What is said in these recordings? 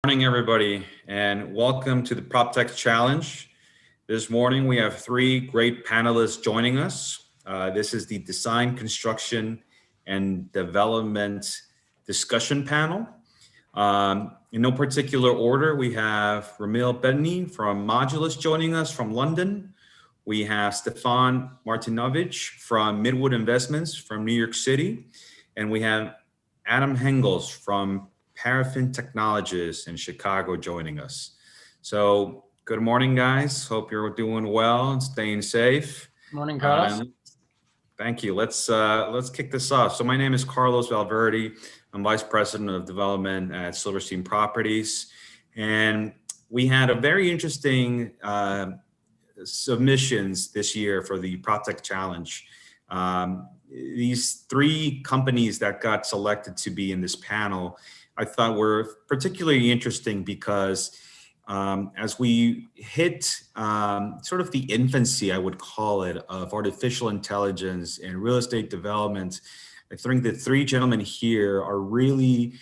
Morning, everybody, and welcome to the PropTech Challenge. This morning, we have three great panelists joining us. This is the Design, Construction, and Development Discussion Panel. In no particular order, we have Romill Bettany from Modulus joining us from London. We have Stefan Martinovic from Midwood Investments from New York City. And we have Adam Hengels from Parafin Technologies in Chicago joining us. So good morning, guys. Hope you're doing well and staying safe. Morning, Carlos. Thank you. Let's kick this off. So my name is Carlos Valverde. I'm Vice President of Development at Silverstein Properties. And we had a very interesting submissions this year for the PropTech Challenge. These three companies that got selected to be in this panel I thought were particularly interesting because as we hit sort of the infancy, I would call it, of artificial intelligence and real estate development, I think the three gentlemen here are really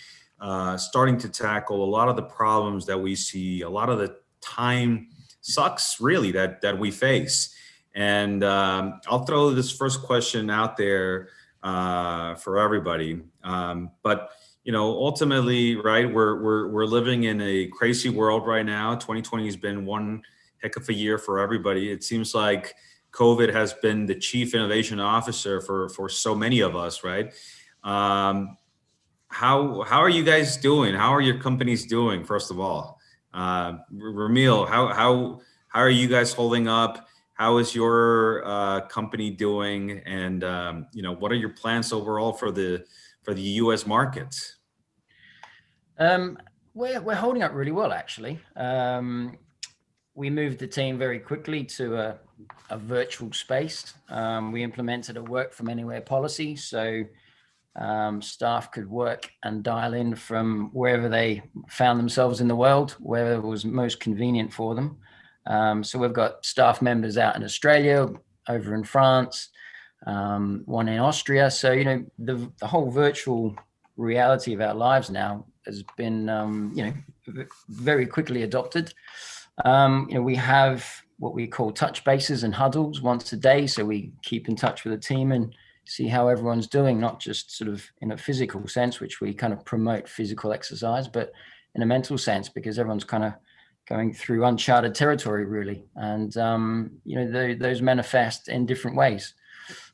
starting to tackle a lot of the problems that we see, a lot of the time sucks really that we face. And I'll throw this first question out there for everybody. But you know, ultimately, right, we're living in a crazy world right now. 2020 has been one heck of a year for everybody. It seems like COVID has been the chief innovation officer for so many of us, right? How are you guys doing? How are your companies doing? First of all, Romill, how are you guys holding up? How is your company doing? And you know, what are your plans overall for the U.S. market? We're holding up really well, actually. We moved the team very quickly to a virtual space. We implemented a work from anywhere policy, so staff could work and dial in from wherever they found themselves in the world, wherever was most convenient for them. So we've got staff members out in Australia, over in France, one in Austria. So, you know, the whole virtual reality of our lives now has been, you know, very quickly adopted. You know, we have what we call touch bases and huddles once a day. So we keep in touch with the team and see how everyone's doing, not just sort of in a physical sense, which we kind of promote physical exercise, but in a mental sense, because everyone's kind of going through uncharted territory, really. And, you know, those manifest in different ways.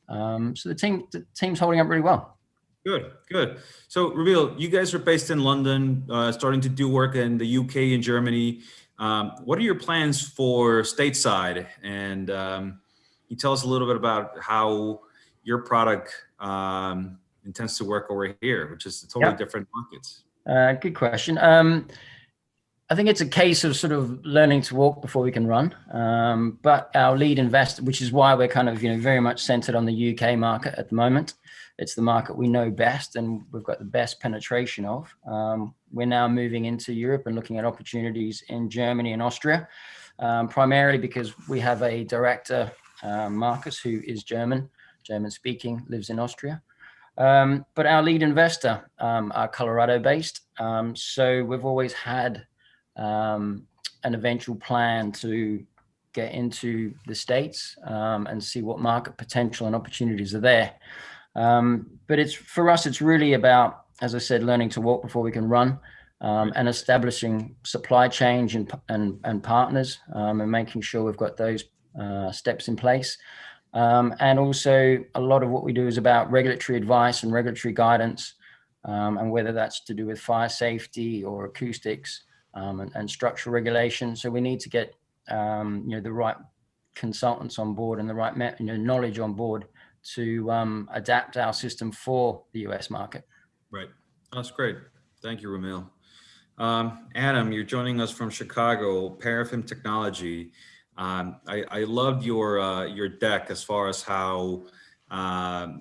So the team's holding up really well. Good. So, Romill, you guys are based in London, starting to do work in the UK and Germany. What are your plans for stateside? And you tell us a little bit about how your product intends to work over here, which is a totally different markets. Good question. I think it's a case of sort of learning to walk before we can run. But our lead investor, which is why we're kind of, you know, very much centered on the UK market at the moment. It's the market we know best and we've got the best penetration of. We're now moving into Europe and looking at opportunities in Germany and Austria, primarily because we have a director, Marcus, who is German speaking, lives in Austria. But our lead investor are Colorado based. So we've always had an eventual plan to get into the States and see what market potential and opportunities are there. But for us, it's really about, as I said, learning to walk before we can run, and establishing supply chain and partners, and making sure we've got those steps in place. And also a lot of what we do is about regulatory advice and regulatory guidance, and whether that's to do with fire safety or acoustics, and structural regulation. So we need to get you know, the right consultants on board and the right knowledge on board to adapt our system for the US market. Right. That's great. Thank you, Romill. Adam, you're joining us from Chicago, Parafin Technology. I loved your deck as far as how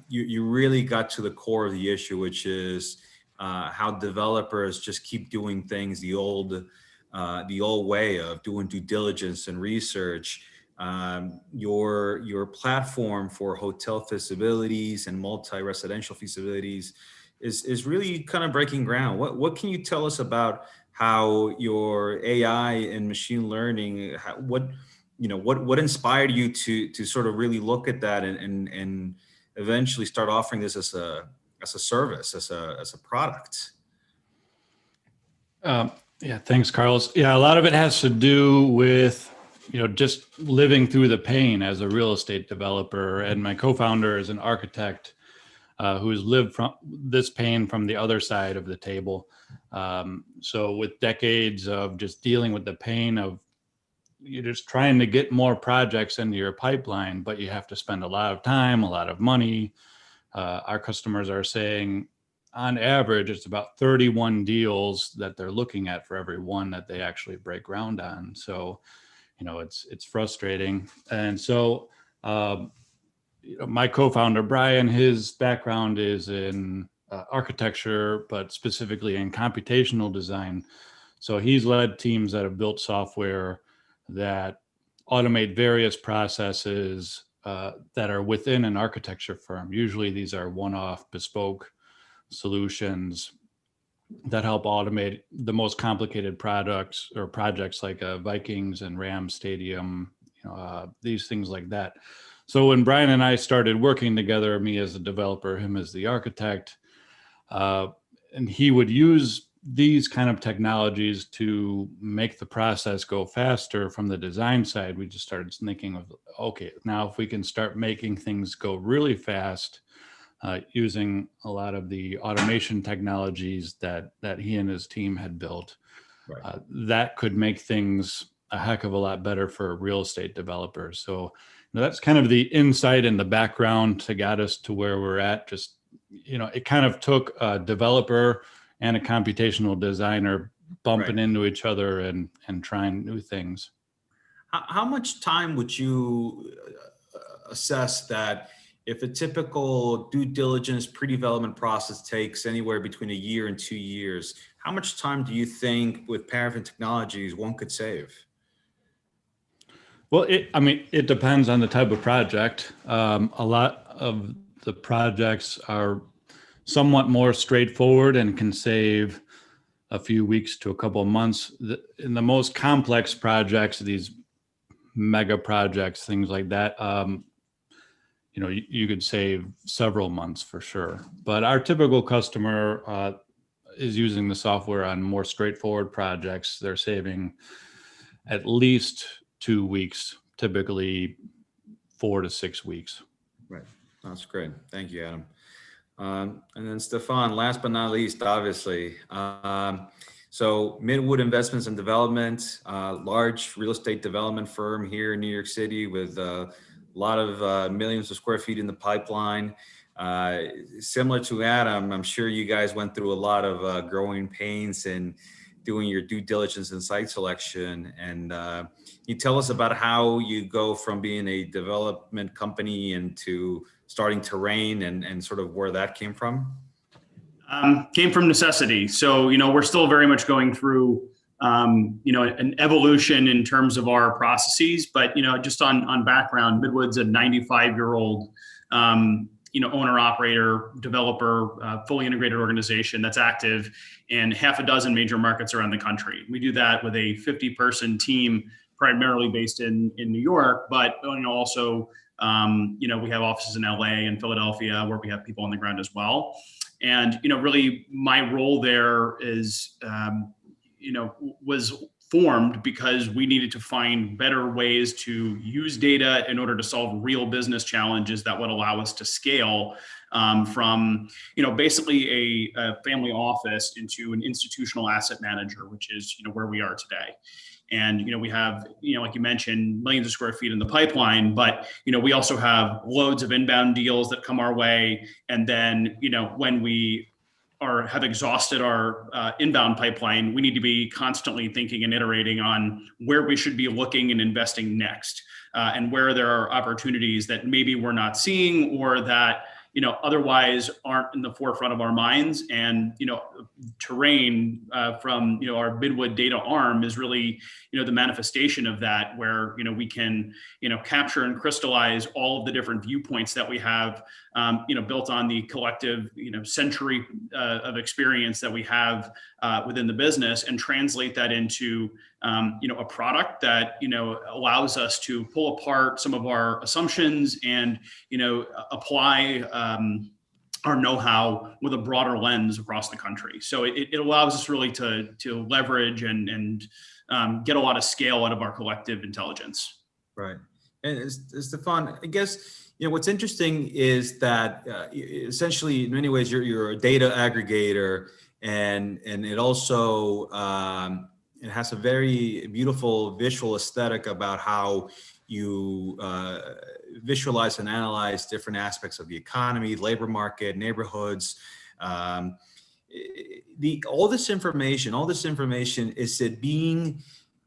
you really got to the core of the issue, which is how developers just keep doing things the old way of doing due diligence and research. Your platform for hotel feasibilities and multi-residential feasibilities is really kind of breaking ground. What can you tell us about how your AI and machine learning, what inspired you to sort of really look at that and eventually start offering this as a service, as a product? Yeah, thanks, Carlos. Yeah, a lot of it has to do with, just living through the pain as a real estate developer. And my co-founder is an architect who's lived from this pain from the other side of the table. So with decades of just dealing with the pain of you're just trying to get more projects into your pipeline, but you have to spend a lot of time, a lot of money. Our customers are saying, on average, it's about 31 deals that they're looking at for every one that they actually break ground on. So, it's frustrating. And so, my co-founder, Brian, his background is in architecture, but specifically in computational design. So he's led teams that have built software that automate various processes that are within an architecture firm. Usually these are one-off bespoke solutions that help automate the most complicated products or projects like Vikings and Rams Stadium, these things like that. So when Brian and I started working together, me as a developer, him as the architect, and he would use these kind of technologies to make the process go faster from the design side, we just started thinking of, okay, now if we can start making things go really fast, using a lot of the automation technologies that he and his team had built, right, that could make things a heck of a lot better for real estate developers. So that's kind of the insight and the background to got us to where we're at. Just, it kind of took a developer and a computational designer bumping into each other and trying new things. How much time would you assess that if a typical due diligence pre-development process takes anywhere between a year and 2 years, how much time do you think with Parafin technologies one could save? Well, it depends on the type of project. A lot of the projects are somewhat more straightforward and can save a few weeks to a couple of months. In the most complex projects, these mega projects, things like that, you could save several months for sure. But our typical customer is using the software on more straightforward projects. They're saving at least 2 weeks, typically 4 to 6 weeks. Right. That's great. Thank you, Adam. And then Stefan, last but not least, obviously. So Midwood Investments and Development, large real estate development firm here in New York City with a lot of millions of square feet in the pipeline. Similar to Adam, I'm sure you guys went through a lot of growing pains and doing your due diligence and site selection. And you tell us about how you go from being a development company into starting terrain and sort of where that came from? Came from necessity. So, we're still very much going through, an evolution in terms of our processes, but, just on background, Midwood's a 95-year-old, owner, operator, developer, fully integrated organization that's active in half a dozen major markets around the country. We do that with a 50-person team, primarily based in New York, but also, we have offices in LA and Philadelphia where we have people on the ground as well. And, really my role there is, was formed because we needed to find better ways to use data in order to solve real business challenges that would allow us to scale from, basically a family office into an institutional asset manager, which is, where we are today. And, we have, like you mentioned, millions of square feet in the pipeline, but, we also have loads of inbound deals that come our way. And then, when we have exhausted our inbound pipeline, we need to be constantly thinking and iterating on where we should be looking and investing next, and where there are opportunities that maybe we're not seeing or that, otherwise aren't in the forefront of our minds. And, terrain from, our Midwood data arm is really, the manifestation of that, where, we can, capture and crystallize all of the different viewpoints that we have built on the collective, century of experience that we have within the business, and translate that into, a product that, allows us to pull apart some of our assumptions and, apply our know-how with a broader lens across the country. So it allows us really to leverage and get a lot of scale out of our collective intelligence. Right. And Stefan, I guess, what's interesting is that essentially, in many ways, you're a data aggregator, and it also it has a very beautiful visual aesthetic about how you visualize and analyze different aspects of the economy, labor market, neighborhoods. All this information, is it being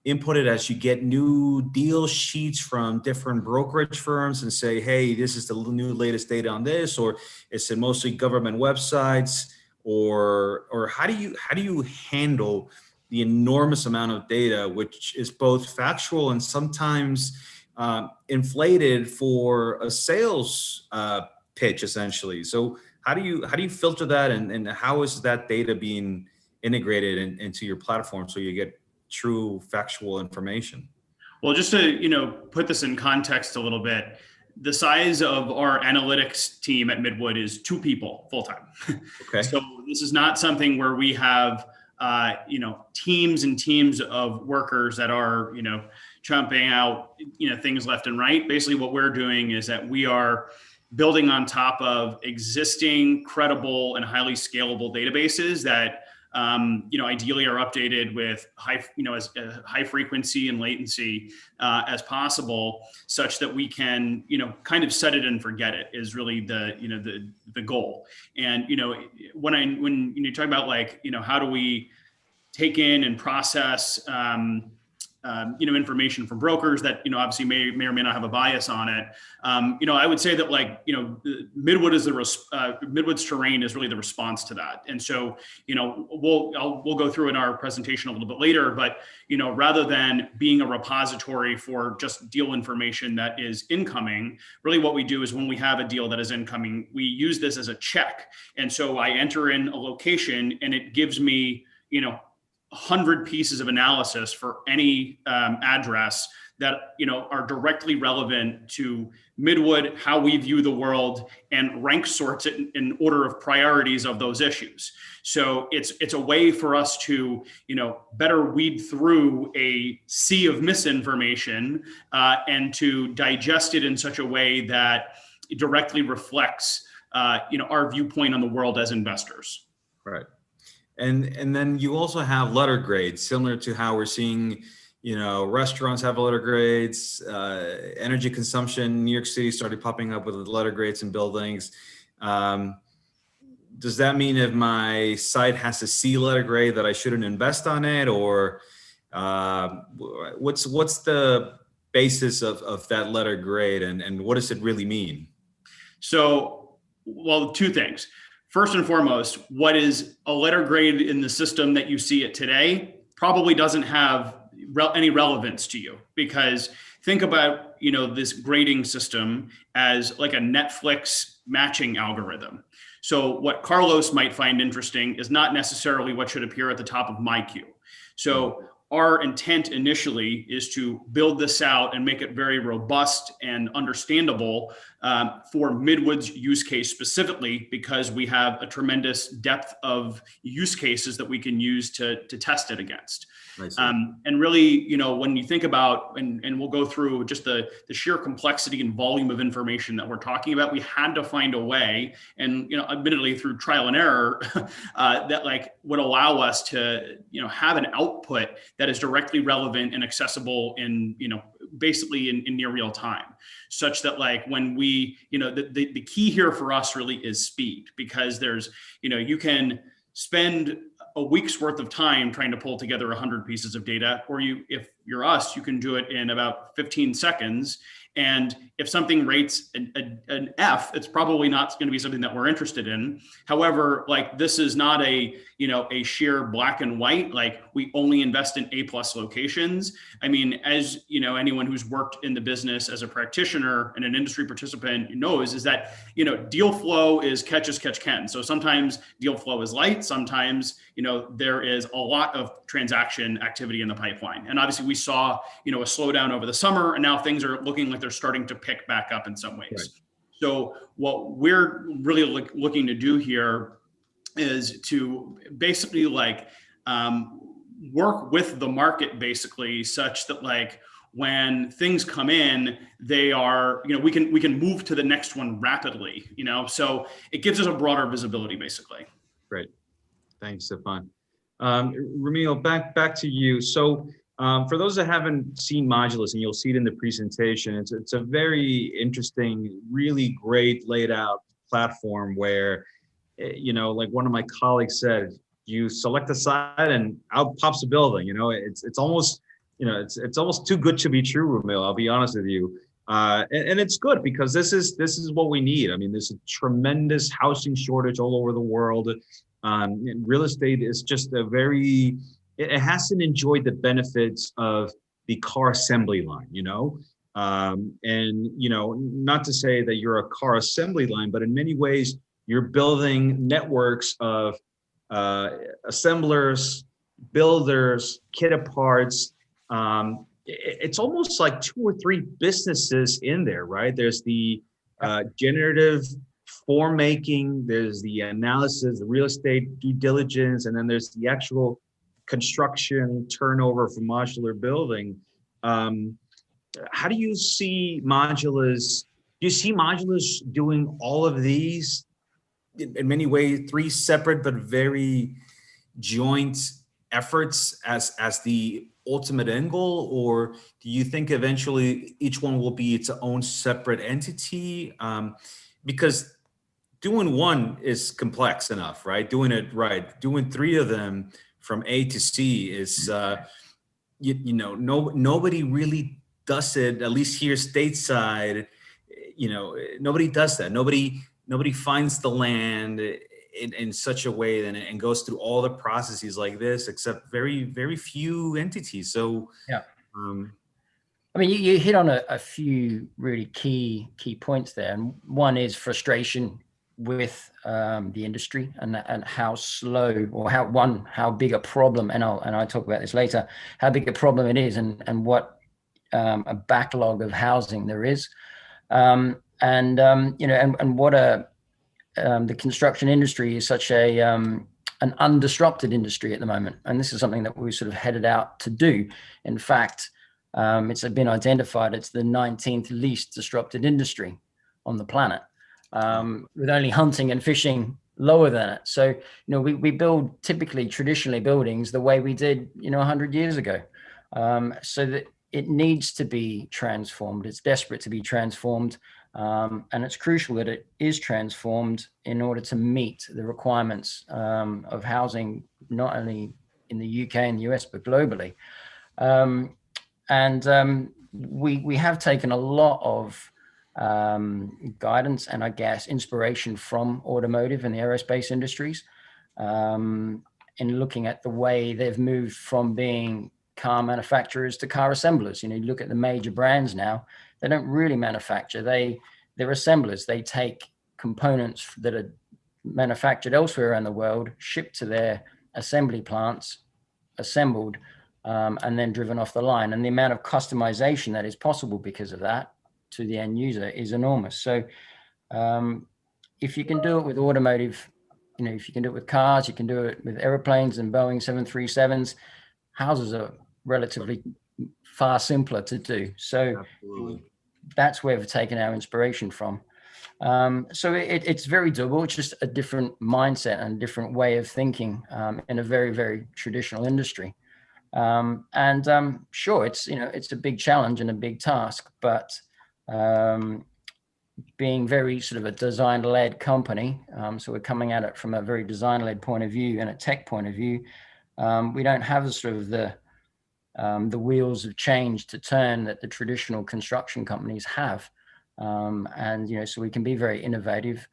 inputted as you get new deal sheets from different brokerage firms and say, hey, this is the new latest data on this, or is it mostly government websites, or how do you handle the enormous amount of data, which is both factual and sometimes inflated for a sales pitch, essentially? So how do you filter that, and how is that data being integrated into your platform so you get true factual information? Well, just to put this in context a little bit, the size of our analytics team at Midwood is 2 people full time. Okay. So this is not something where we have teams and teams of workers that are chomping out things left and right. Basically, what we're doing is that we are building on top of existing, credible, and highly scalable databases that ideally are updated with as high frequency and latency as possible, such that we can, kind of set it and forget it, is really the goal. And, when you talk about how do we take in and process, information from brokers that, obviously may or may not have a bias on it. I would say that Midwood's terrain is really the response to that. And so, we'll go through in our presentation a little bit later, but, rather than being a repository for just deal information that is incoming, really what we do is when we have a deal that is incoming, we use this as a check. And so I enter in a location and it gives me, 100 pieces of analysis for any address that are directly relevant to Midwood, how we view the world, and rank sorts it in order of priorities of those issues. So it's a way for us to better weed through a sea of misinformation and to digest it in such a way that it directly reflects our viewpoint on the world as investors. Right. And then you also have letter grades, similar to how we're seeing, restaurants have letter grades, energy consumption. New York City started popping up with letter grades in buildings. Does that mean if my site has a C letter grade that I shouldn't invest on it, or what's the basis of that letter grade, and what does it really mean? So, well, 2 things. First and foremost, what is a letter grade in the system that you see it today probably doesn't have any relevance to you, because think about, this grading system as like a Netflix matching algorithm. So what Carlos might find interesting is not necessarily what should appear at the top of my queue. So our intent initially is to build this out and make it very robust and understandable for Midwood's use case specifically, because we have a tremendous depth of use cases that we can use to test it against. And really, when you think about, and we'll go through just the sheer complexity and volume of information that we're talking about, we had to find a way, and admittedly through trial and error, that would allow us to have an output that is directly relevant and accessible in basically in near real time, such that when we the key here for us really is speed, because there's you can spend a week's worth of time trying to pull together 100 pieces of data, or if you're us, you can do it in about 15 seconds. And if something rates an F, it's probably not going to be something that we're interested in. However, like this is not a, a sheer black and white, like we only invest in A+ locations. I mean, as anyone who's worked in the business as a practitioner and an industry participant knows, is that, deal flow is catch as catch can. So sometimes deal flow is light. Sometimes, there is a lot of transaction activity in the pipeline. And obviously we saw, a slowdown over the summer, and now things are looking like they're starting to pick back up in some ways. Right. So what we're really looking to do here is to basically work with the market basically such that when things come in, they are, we can move to the next one rapidly, so it gives us a broader visibility basically. Great. Thanks, Stefan. Romill, back to you. So for those that haven't seen Modulus, and you'll see it in the presentation, it's a very interesting, really great laid out platform where, like one of my colleagues said, you select a site and out pops a building. It's almost, it's almost too good to be true, Romill. I'll be honest with you. And it's good because this is what we need. I mean, there's a tremendous housing shortage all over the world. And real estate is just it hasn't enjoyed the benefits of the car assembly line, and, not to say that you're a car assembly line, but in many ways, you're building networks of assemblers, builders, kit parts. It's almost like 2 or 3 businesses in there, right? There's the generative form making, there's the analysis, the real estate due diligence, and then there's the actual construction turnover for modular building. How do you see Modulus? Do you see Modulus doing all of these in many ways, 3 separate but very joint efforts as the ultimate end goal, or do you think eventually each one will be its own separate entity? Because doing one is complex enough, right? Doing it right, doing 3 of them from A to C is, nobody really does it, at least here stateside, nobody does that. Nobody finds the land in such a way and goes through all the processes like this, except very, very few entities. So, yeah. I mean, you hit on a few really key points there. And one is frustration with the industry and how slow, or how big a problem, and I'll talk about this later, how big a problem it is, and what a backlog of housing there is, and what the construction industry is such an undisrupted industry at the moment. And this is something that we sort of headed out to do. In fact, it's been identified it's the 19th least disrupted industry on the planet, with only hunting and fishing lower than it. So, we build traditionally buildings the way we did, 100 years ago. So that it needs to be transformed. It's desperate to be transformed. And it's crucial that it is transformed in order to meet the requirements of housing, not only in the UK and the US, but globally. We have taken a lot of guidance and, I guess, inspiration from automotive and the aerospace industries in looking at the way they've moved from being car manufacturers to car assemblers. You look at the major brands now, they don't really manufacture. They're assemblers. They take components that are manufactured elsewhere around the world, shipped to their assembly plants, assembled, and then driven off the line. And the amount of customization that is possible because of that to the end user is enormous. So if you can do it with automotive, if you can do it with cars, you can do it with airplanes and Boeing 737s. Houses are relatively far simpler to do. So absolutely. That's where we've taken our inspiration from. So it's very doable. It's just a different mindset and a different way of thinking in a very, very traditional industry. Sure, it's a big challenge and a big task, but being very sort of a design-led company, so we're coming at it from a very design-led point of view and a tech point of view. We don't have sort of the the wheels of change to turn that the traditional construction companies have. And, you know, so we can be very innovative,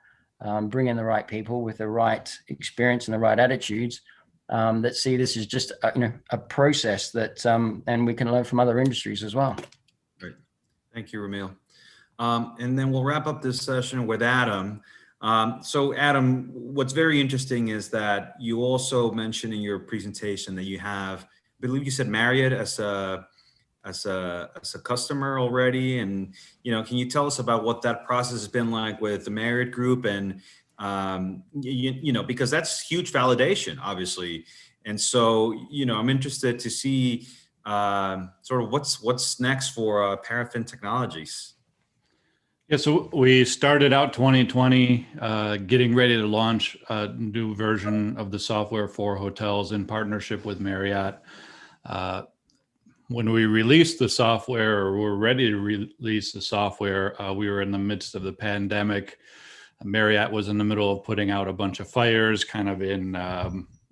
bring in the right people with the right experience and the right attitudes that see this as just, you know, a process that, and we can learn from other industries as well. Great. Thank you, Romill. And then we'll wrap up this session with Adam. So Adam, what's very interesting is that you also mentioned in your presentation that you have, I believe you said Marriott as a customer already. And, you know, can you tell us about what that process has been like with the Marriott Group? And, you know, because that's huge validation, obviously. And so, you know, I'm interested to see sort of what's next for Parafin Technologies. Yeah, so we started out 2020 getting ready to launch a new version of the software for hotels in partnership with Marriott. When we released the software, or were ready to release the software, we were in the midst of the pandemic. Marriott was in the middle of putting out a bunch of fires, kind of in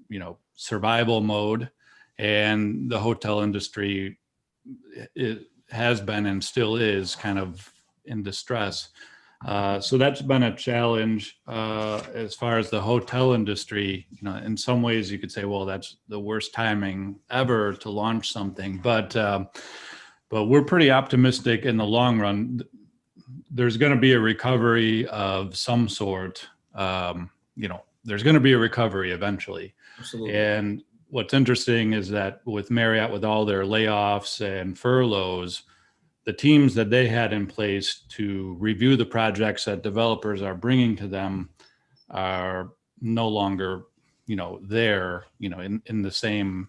you know, survival mode, and the hotel industry has been and still is kind of in distress. So that's been a challenge as far as the hotel industry. You know, in some ways you could say, well, that's the worst timing ever to launch something, but we're pretty optimistic in the long run. There's going to be a recovery of some sort. You know, there's going to be a recovery eventually. Absolutely. And what's interesting is that with Marriott, with all their layoffs and furloughs, the teams that they had in place to review the projects that developers are bringing to them are no longer, you know, there, you know, in the same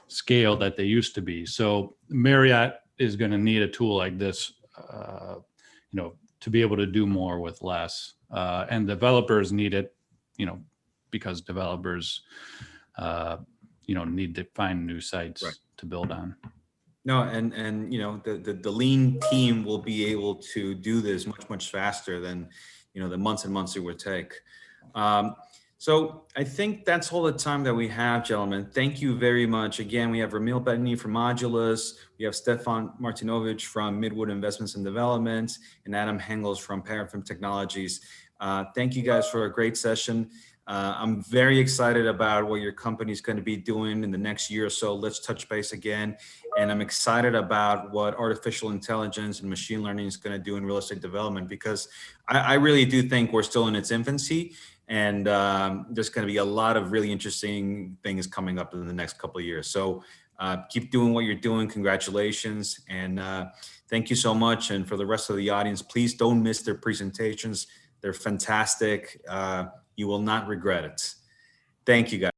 scale that they used to be. So Marriott is going to need a tool like this, you know, to be able to do more with less. And developers need it, you know, because developers, you know, need to find new sites to build on. No, and you know, the lean team will be able to do this much faster than, you know, the months and months it would take. So I think that's all the time that we have, gentlemen. Thank you very much. Again, we have Romill Bettany from Modulus, we have Stefan Martinovic from Midwood Investments and Development, and Adam Hengels from Parafin Technologies. Thank you guys for a great session. I'm very excited about what your company is going to be doing in the next year or so. Let's touch base again. And I'm excited about what artificial intelligence and machine learning is going to do in real estate development, because I really do think we're still in its infancy. And there's going to be a lot of really interesting things coming up in the next couple of years. So keep doing what you're doing. Congratulations. And thank you so much. And for the rest of the audience, please don't miss their presentations. They're fantastic. You will not regret it. Thank you, guys.